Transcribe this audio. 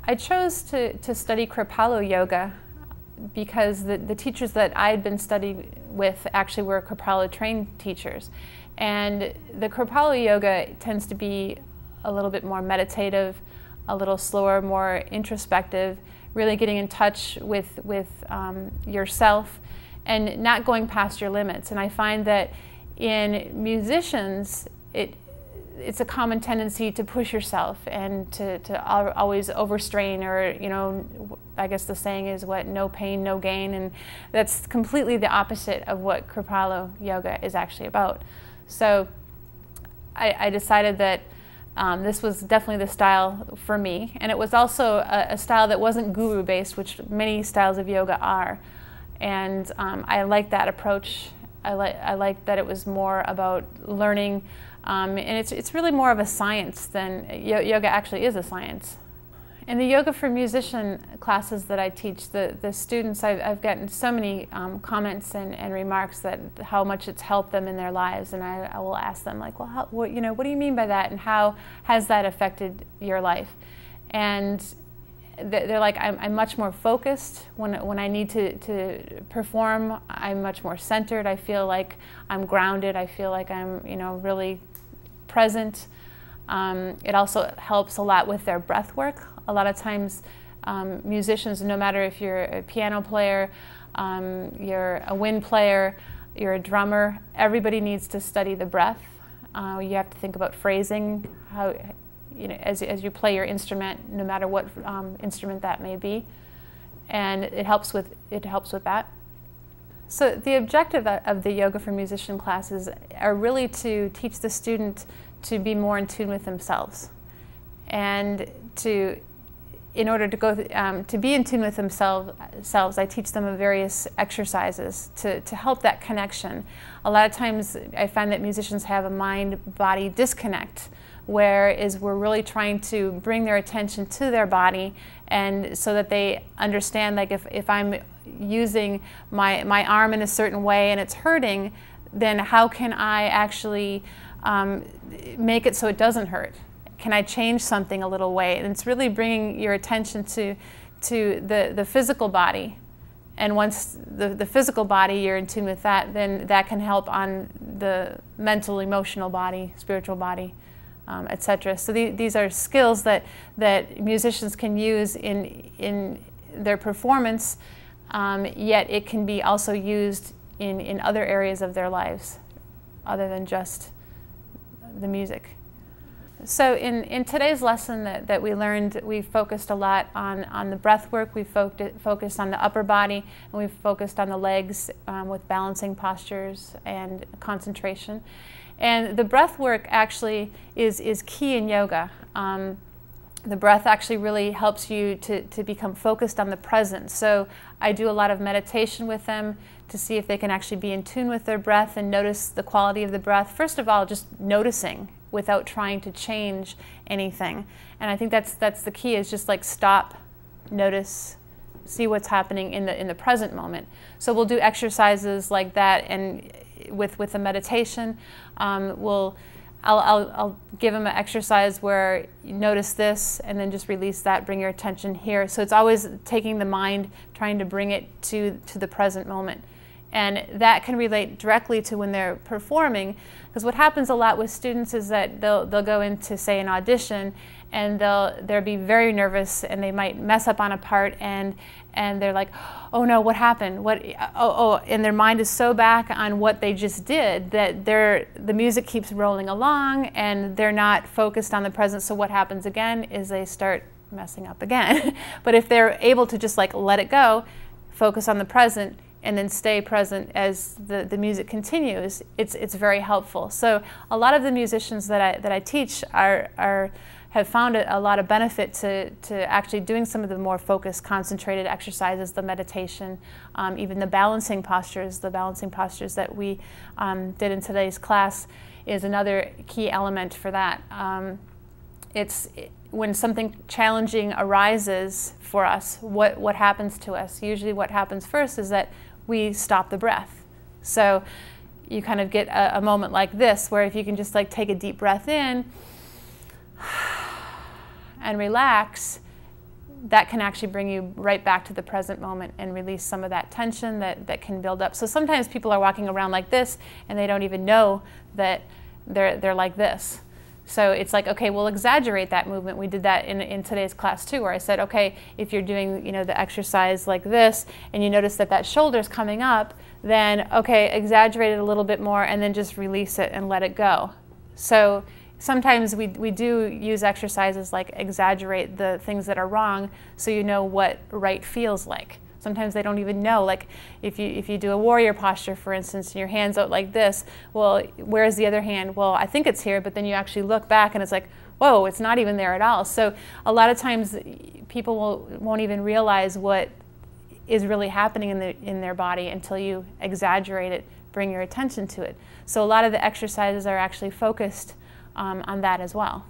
I chose to study Kripalu Yoga because the teachers that I had been studying with actually were Kripalu trained teachers. And the Kripalu Yoga tends to be a little bit more meditative, a little slower, more introspective, really getting in touch with yourself and not going past your limits. And I find that in musicians, it's a common tendency to push yourself and to always overstrain, or, you know, I guess the saying is what, no pain, no gain, and that's completely the opposite of what Kripalu Yoga is actually about. So I decided that this was definitely the style for me, and it was also a style that wasn't guru-based, which many styles of yoga are, and I like that approach. I like that it was more about learning. And it's really more of a science than yoga actually is a science. In the Yoga for Musician classes that I teach, the students, I've gotten so many comments and remarks that how much it's helped them in their lives, and I will ask them, like, well, what do you mean by that, and how has that affected your life? And they're like, I'm much more focused when I need to perform. I'm much more centered. I feel like I'm grounded. I feel like I'm, really present. It also helps a lot with their breath work. A lot of times musicians, no matter if you're a piano player, you're a wind player, you're a drummer, everybody needs to study the breath. You have to think about phrasing, how, as you play your instrument, no matter what instrument that may be, and it helps with that. So the objective of the Yoga for Musician classes are really to teach the student to be more in tune with themselves, and in order to go to be in tune with themselves, I teach them various exercises to help that connection. A lot of times I find that musicians have a mind-body disconnect, whereas we're really trying to bring their attention to their body, and so that they understand, like, if I'm using my arm in a certain way and it's hurting, then how can I actually make it so it doesn't hurt? Can I change something a little way? And it's really bringing your attention to the physical body. And once the physical body, you're in tune with that, then that can help on the mental, emotional body, spiritual body, etc. So these are skills that musicians can use in their performance, yet it can be also used in other areas of their lives, other than just the music. So in today's lesson that we learned, we focused a lot on the breath work. We focused on the upper body, and we focused on the legs with balancing postures and concentration. And the breath work actually is key in yoga. The breath actually really helps you to become focused on the present. So I do a lot of meditation with them to see if they can actually be in tune with their breath and notice the quality of the breath. First of all, just noticing without trying to change anything. And I think that's the key, is just like stop, notice, see what's happening in the present moment. So we'll do exercises like that, and with the meditation, I'll give them an exercise where you notice this and then just release that, bring your attention here. So it's always taking the mind, trying to bring it to the present moment. And that can relate directly to when they're performing, because what happens a lot with students is that they'll go into, say, an audition, and they'll be very nervous, and they might mess up on a part, and they're like, oh no, what happened? And their mind is so back on what they just did that the music keeps rolling along, and they're not focused on the present. So what happens again is they start messing up again. But if they're able to just like let it go, focus on the present, and then stay present as the music continues, it's very helpful. So a lot of the musicians that I teach have found a lot of benefit to actually doing some of the more focused, concentrated exercises, the meditation, even the balancing postures. The balancing postures that we did in today's class is another key element for that. When something challenging arises for us, what happens to us? Usually what happens first is that we stop the breath. So you kind of get a moment like this, where if you can just like take a deep breath in and relax, that can actually bring you right back to the present moment and release some of that tension that can build up. So sometimes people are walking around like this and they don't even know that they're like this. So it's like, okay, we'll exaggerate that movement. We did that in today's class too, where I said, okay, if you're doing, you know, the exercise like this and you notice that that shoulder's coming up, then okay, exaggerate it a little bit more and then just release it and let it go. So sometimes we do use exercises like exaggerate the things that are wrong so you know what right feels like. Sometimes they don't even know, like if you do a warrior posture, for instance, and your hand's out like this, well, where's the other hand? Well, I think it's here, but then you actually look back and it's like, whoa, it's not even there at all. So a lot of times people won't even realize what is really happening in their body until you exaggerate it, bring your attention to it. So a lot of the exercises are actually focused on that as well.